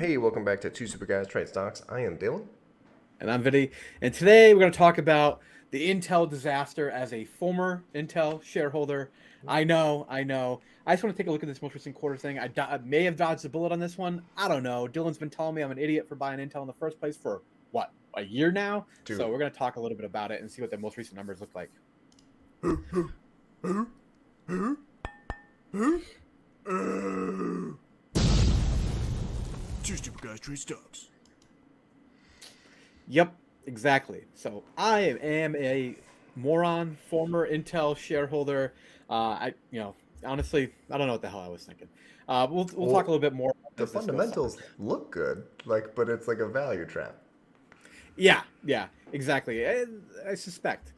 Hey, welcome back to Two Super Guys Trade Stocks. I am Dylan. And I'm Vinny. And today we're going to talk about the Intel disaster as a former Intel shareholder. I know. I just want to take a look at this most recent quarter thing. I may have dodged a bullet on this one. I don't know. Dylan's been telling me I'm an idiot for buying Intel in the first place for what, a year now? So Dude. we're going to talk a little bit about it and see what the most recent numbers look like. Two Super Guys Trade Stocks. Yep, exactly. So I am a moron, former Intel shareholder. Honestly, I don't know what the hell I was thinking. We'll talk a Well, little bit more the as this goes on. fundamentals look good, but it's like a value trap. Yeah, exactly. I suspect.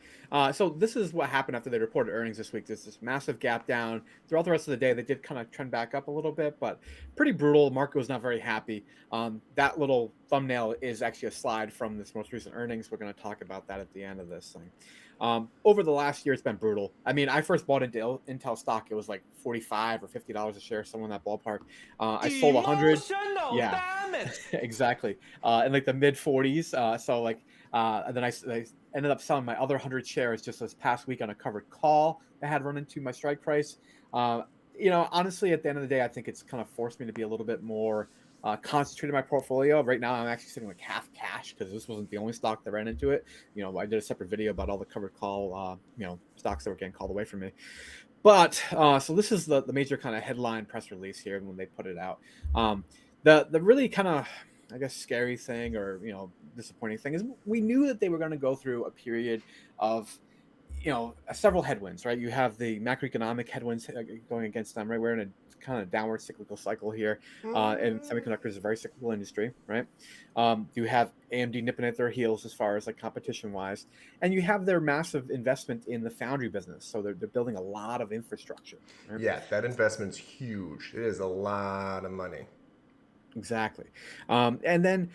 So this is what happened after they reported earnings this week. There's this massive gap down throughout the rest of the day. They did kind of trend back up a little bit, but pretty brutal. Market was not very happy. That little thumbnail is actually a slide from this most recent earnings. We're going to talk about that at the end of this thing. Over the last year, it's been brutal. I mean, I first bought into Intel stock. It was like $45 or $50 a share, somewhere in that ballpark. I sold 100. Emotional Yeah, damage. exactly. In like the mid 40s. And then I ended up selling my other 100 shares just this past week on a covered call that had run into my strike price. Uh, Honestly, at the end of the day, I think it's kind of forced me to be a little bit more concentrated in my portfolio. Right now, I'm actually sitting like half cash because this wasn't the only stock that ran into it. I did a separate video about all the covered call, stocks that were getting called away from me. But so this is the major kind of headline press release here when they put it out. The really kind of, I guess, scary thing or disappointing thing is we knew that they were going to go through a period of several headwinds, right? You have the macroeconomic headwinds going against them, right? We're in a kind of downward cyclical cycle here, and semiconductors is a very cyclical industry, right? You have AMD nipping at their heels as far as like competition wise, and you have their massive investment in the foundry business, so they're building a lot of infrastructure, right? Yeah, that investment's huge. It is a lot of money. Exactly. And then,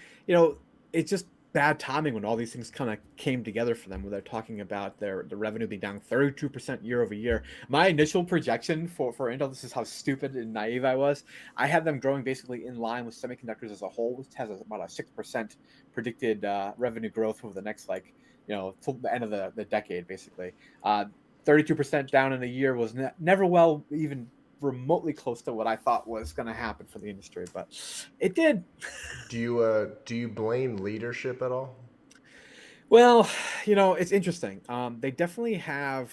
it's just bad timing when all these things kind of came together for them, where they're talking about the revenue being down 32% year over year. My initial projection for Intel, this is how stupid and naive I was. I had them growing basically in line with semiconductors as a whole, which has about a 6% predicted revenue growth over the next, like, till the end of the decade, basically. 32% down in a year was never well even remotely close to what I thought was going to happen for the industry, but it did. Do you blame leadership at all? Well, it's interesting. They definitely have.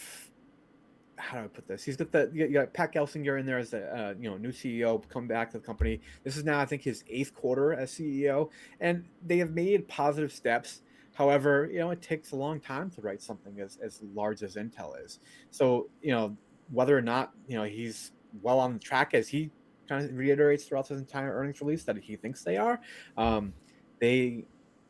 How do I put this? He's got you got Pat Gelsinger in there as the new CEO, come back to the company. This is now, I think, his eighth quarter as CEO, and they have made positive steps. However, it takes a long time to write something as large as Intel is. So, whether or not he's well on the track as he kind of reiterates throughout his entire earnings release that he thinks they are, um, they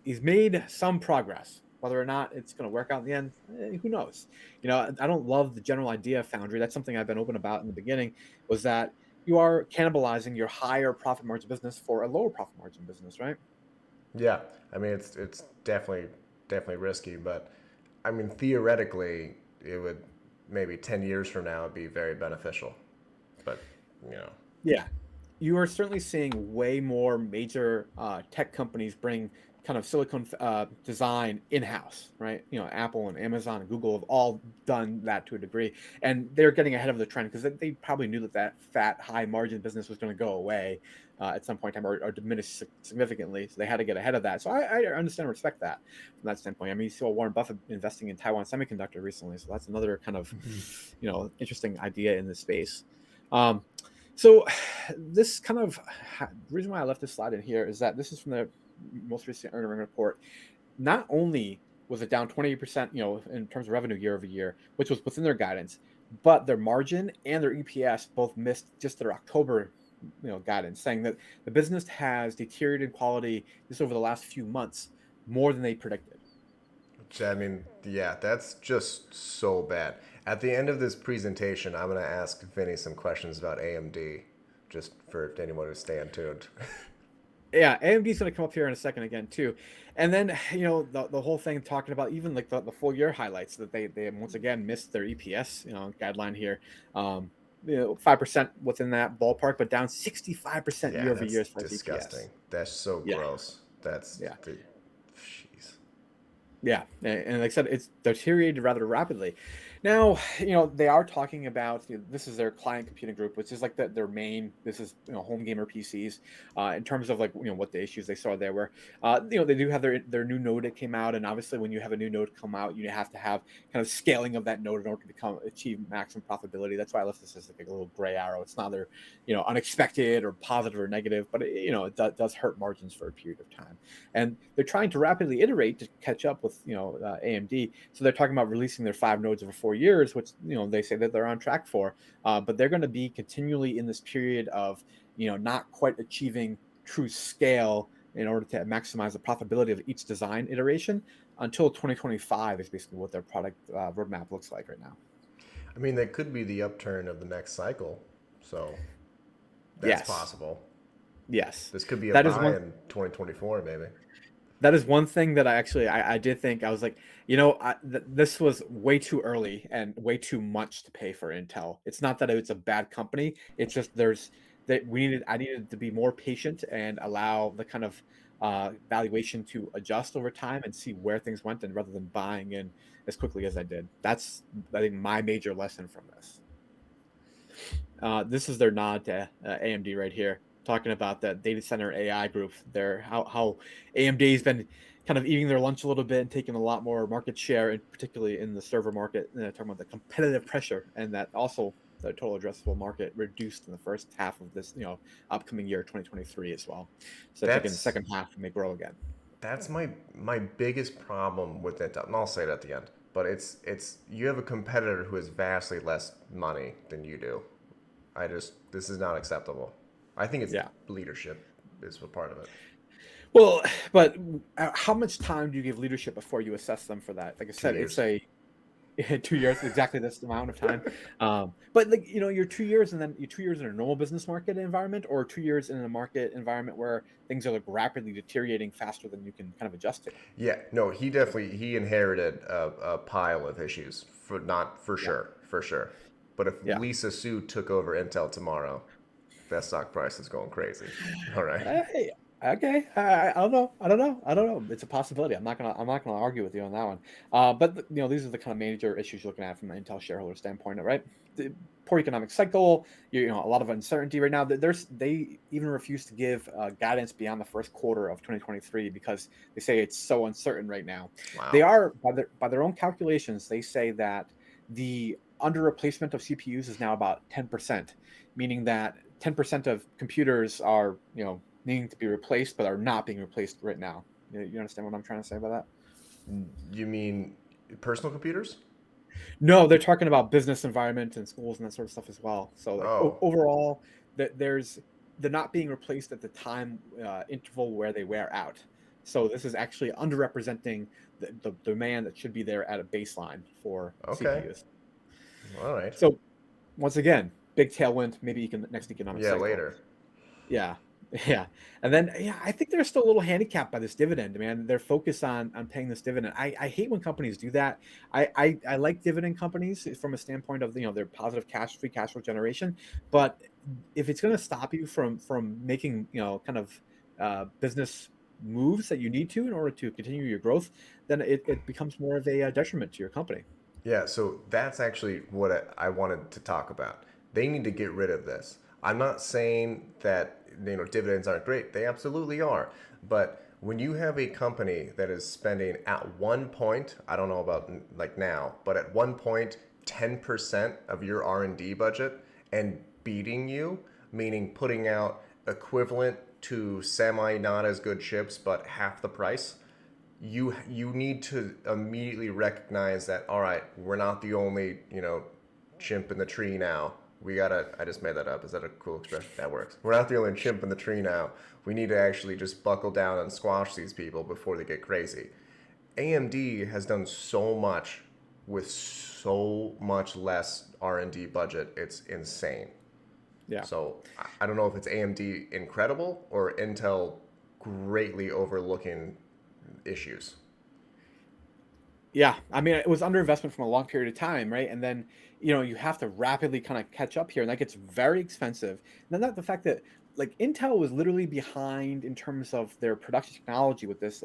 he's made some progress. Whether or not it's going to work out in the end, who knows? I don't love the general idea of foundry. That's something I've been open about in the beginning, was that you are cannibalizing your higher profit margin business for a lower profit margin business, right? Yeah, I mean it's definitely risky, but I mean theoretically it would maybe 10 years from now be very beneficial. But, you know, Yeah, you are certainly seeing way more major tech companies bring kind of silicon design in-house, right? Apple and Amazon and Google have all done that to a degree, and they're getting ahead of the trend because they probably knew that fat, high margin business was going to go away at some point in time or diminish significantly. So they had to get ahead of that. So I understand and respect that from that standpoint. I mean, you saw Warren Buffett investing in Taiwan Semiconductor recently, so that's another kind of interesting idea in this space. Um, so this kind of the reason why I left this slide in here is that this is from the most recent earning report. Not only was it down 20%, in terms of revenue year over year, which was within their guidance, but their margin and their EPS both missed just their October, guidance, saying that the business has deteriorated quality just over the last few months more than they predicted. I mean, yeah, that's just so bad. At the end of this presentation, I'm going to ask Vinny some questions about AMD, just for anyone who's staying tuned. Yeah, AMD is going to come up here in a second again too, and then the whole thing talking about even like the full year highlights that they once again missed their EPS guideline here. 5% within that ballpark, but down 65% Yeah, year over that's year as far as EPS. disgusting. That's so Yeah, gross. That's yeah. the, jeez. Yeah, and like I said, it's deteriorated rather rapidly. Now, they are talking about, this is their client computing group, which is like their main. This is home gamer PCs. In terms of like what the issues they saw there were, they do have their new node that came out, and obviously when you have a new node come out, you have to have kind of scaling of that node in order to achieve maximum profitability. That's why I left this as like a little gray arrow. It's neither unexpected or positive or negative, but it does hurt margins for a period of time, and they're trying to rapidly iterate to catch up with AMD. So they're talking about releasing their 5 nodes over 4 years, which they say that they're on track for. But they're going to be continually in this period of not quite achieving true scale in order to maximize the profitability of each design iteration until 2025 is basically what their product roadmap looks like right now. I mean, that could be the upturn of the next cycle. So that's Yes, possible. yes, This could be a that is buy one. in 2024, maybe. That is one thing that I did think. I was like, this was way too early and way too much to pay for Intel. It's not that it's a bad company. It's just I needed to be more patient and allow the kind of valuation to adjust over time and see where things went, and rather than buying in as quickly as I did. That's, I think, my major lesson from this. This is their nod to AMD right here, talking about the data center AI group. How AMD's been kind of eating their lunch a little bit and taking a lot more market share, and particularly in the server market. Talking about the competitive pressure, and that also the total addressable market reduced in the first half of this upcoming year 2023 as well. So I think in the That's second half it may grow again. that's my biggest problem with it. And I'll say it at the end. But it's you have a competitor who has vastly less money than you do. This is not acceptable. I think it's Yeah. leadership is a part of it. Well, but how much time do you give leadership before you assess them for that? Like I Two said, it's years. a 2 years, exactly this amount of time. But like you're 2 years, and then you're 2 years in a normal business market environment, or 2 years in a market environment where things are like rapidly deteriorating faster than you can kind of adjust to. Yeah, no, he inherited a pile of issues for not for Yeah, sure, for sure. But if yeah. Lisa Su took over Intel tomorrow, that stock price is going crazy. All right. Hey, okay. I don't know. I don't know. I don't know. It's a possibility. I'm not gonna argue with you on that one. But these are the kind of major issues you're looking at from the Intel shareholder standpoint, right? The poor economic cycle. A lot of uncertainty right now. They even refuse to give guidance beyond the first quarter of 2023 because they say it's so uncertain right now. They Wow. are by their own calculations. They say that the under replacement of CPUs is now about 10%, meaning that 10% of computers are needing to be replaced, but are not being replaced right now. You understand what I'm trying to say about that? You mean personal computers? No, they're talking about business environment and schools and that sort of stuff as well. So like Oh, overall, that they're not being replaced at the time interval where they wear out. So this is actually underrepresenting the demand that should be there at a baseline for okay. CPUs. All right. So once again, big tailwind, maybe next economic Yeah, cycle. later. Yeah. Yeah. And then I think they're still a little handicapped by this dividend, man. They're focused on paying this dividend. I hate when companies do that. I like dividend companies from a standpoint of their positive free cash flow generation. But if it's gonna stop you from making, kind of business moves that you need to in order to continue your growth, then it becomes more of a detriment to your company. Yeah, so that's actually what I wanted to talk about. They need to get rid of this. I'm not saying that dividends aren't great. They absolutely are. But when you have a company that is spending at one point, I don't know about like now, but at one point 10% of your R&D budget and beating you, meaning putting out equivalent to semi not as good chips but half the price, you need to immediately recognize that, all right, we're not the only chimp in the tree now. We gotta, I just made that up, is that a cool expression? That works. We're not the only chimp in the tree now. We need to actually just buckle down and squash these people before they get crazy. AMD has done so much with so much less R&D budget. It's insane. Yeah. So I don't know if it's AMD incredible or Intel greatly overlooking issues. Yeah, I mean, it was underinvestment from a long period of time, right? And then, you have to rapidly kind of catch up here, and that gets very expensive. And then the fact that like Intel was literally behind in terms of their production technology with this,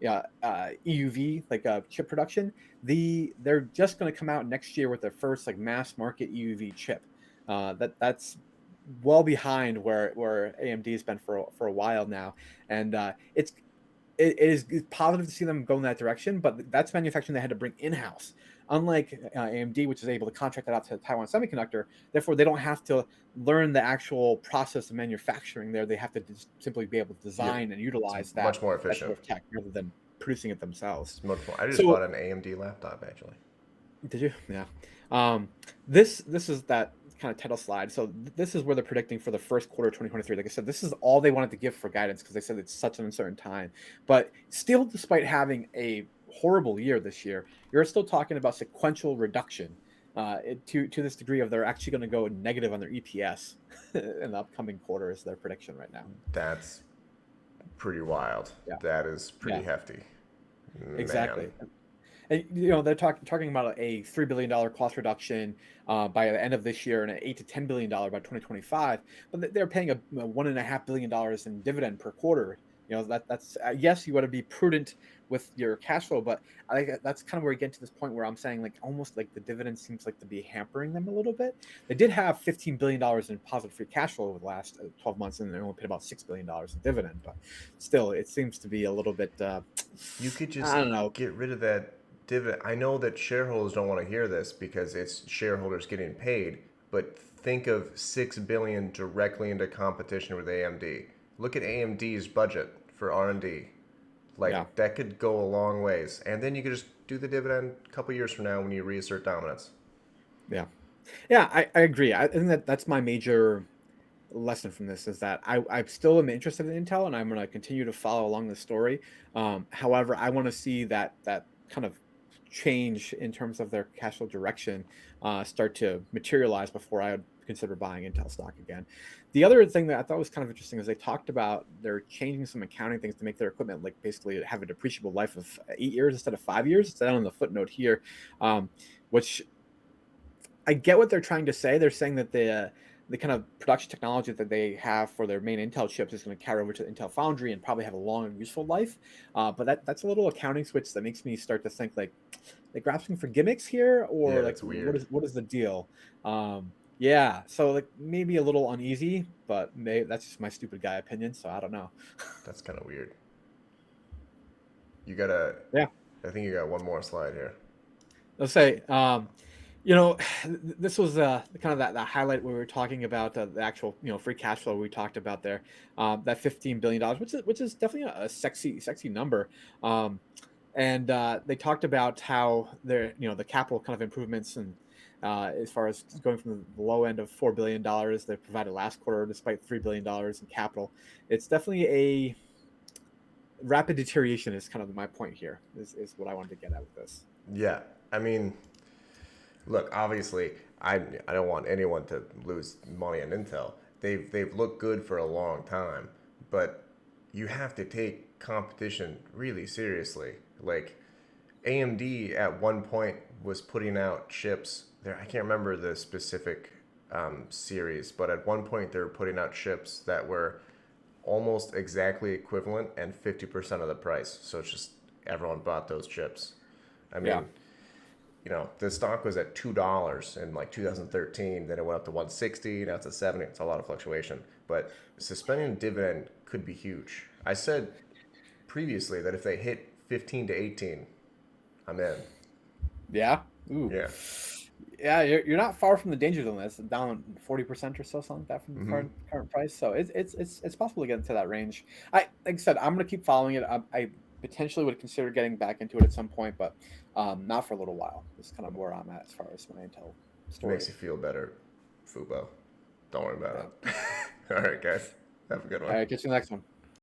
yeah, EUV chip production. They're just going to come out next year with their first like mass market EUV chip. That's well behind where AMD has been for a while now, and it is positive to see them go in that direction, but that's manufacturing they had to bring in-house. Unlike AMD, which is able to contract that out to Taiwan Semiconductor, therefore they don't have to learn the actual process of manufacturing there. They have to just simply be able to Yep. design and It's utilize much more that sort efficient. of tech rather than producing it themselves. It's much more. I just So bought an AMD laptop actually. did you? Yeah. This is that kind of title slide. So this is where they're predicting for the first quarter of 2023. Like I said, this is all they wanted to give for guidance because they said it's such an uncertain time. But still, despite having a horrible year this year, you're still talking about sequential reduction. To this degree of they're actually going to go negative on their EPS in the upcoming quarter is their prediction right now. That's pretty wild. Yeah, That is yeah, pretty hefty. Man. exactly. And they're talking about a $3 billion cost reduction by the end of this year and an $8 to $10 billion by 2025. But they're paying a $1.5 billion in dividend per quarter. That's yes, you want to be prudent with your cash flow, but I think that's kind of where you get to this point where I'm saying like almost like the dividend seems like to be hampering them a little bit. They did have $15 billion in positive free cash flow over the last 12 months, and they only paid about $6 billion in dividend. But still, it seems to be a little bit. You could just I don't know. get rid of that dividend. I know that shareholders don't want to hear this because it's shareholders getting paid, but think of 6 billion directly into competition with AMD. Look at AMD's budget for R&D. Yeah. Like that could go a long ways. And then you could just do the dividend a couple years from now when you reassert dominance. Yeah. Yeah, I agree. I think that's my major lesson from this is that I still am interested in Intel and I'm going to continue to follow along the story. However, I want to see that kind of change in terms of their cash flow direction start to materialize before I would consider buying Intel stock again. The other thing that I thought was kind of interesting is they talked about they're changing some accounting things to make their equipment like basically have a depreciable life of 8 years instead of 5 years. It's down on the footnote here, which I get what they're trying to say. They're saying that the kind of production technology that they have for their main Intel chips is going to carry over to Intel Foundry and probably have a long and useful life. But that's a little accounting switch that makes me start to think like they grasping for gimmicks here, or Yeah, like that's weird. what is the deal? Yeah, so like maybe a little uneasy, but maybe that's just my stupid guy opinion. So I don't know. That's kind of weird. You gotta. Yeah. I think you got one more slide here. Let's say, this was kind of that highlight where we were talking about the actual, free cash flow we talked about there, that $15 billion, which is definitely a sexy number. And they talked about how the capital kind of improvements and as far as going from the low end of $4 billion they provided last quarter, despite $3 billion in capital, it's definitely a rapid deterioration. Is kind of my point here. Is what I wanted to get at with this. Yeah, I mean, look, obviously, I don't want anyone to lose money on Intel. They've looked good for a long time, but you have to take competition really seriously. Like AMD at one point was putting out chips there. I can't remember the specific series, but at one point they were putting out chips that were almost exactly equivalent and 50% of the price. So it's just everyone bought those chips. I Yeah. mean, the stock was at $2 in like 2013. Then it went up to 160. Now it's at 70. It's a lot of fluctuation. But suspending dividend could be huge. I said previously that if they hit 15 to 18, I'm in. Yeah. Ooh. Yeah. Yeah, you're not far from the danger zone. That's down 40% or so, something like that from the Hmm. current price. So it's possible to get into that range. Like I said, I'm gonna keep following it. I potentially would consider getting back into it at some point, but not for a little while. That's kind of where I'm at as far as my Intel Makes story. you feel better, Fubo. Don't worry Yeah. about it. All right, guys. Have a good All one. right, catch you next one.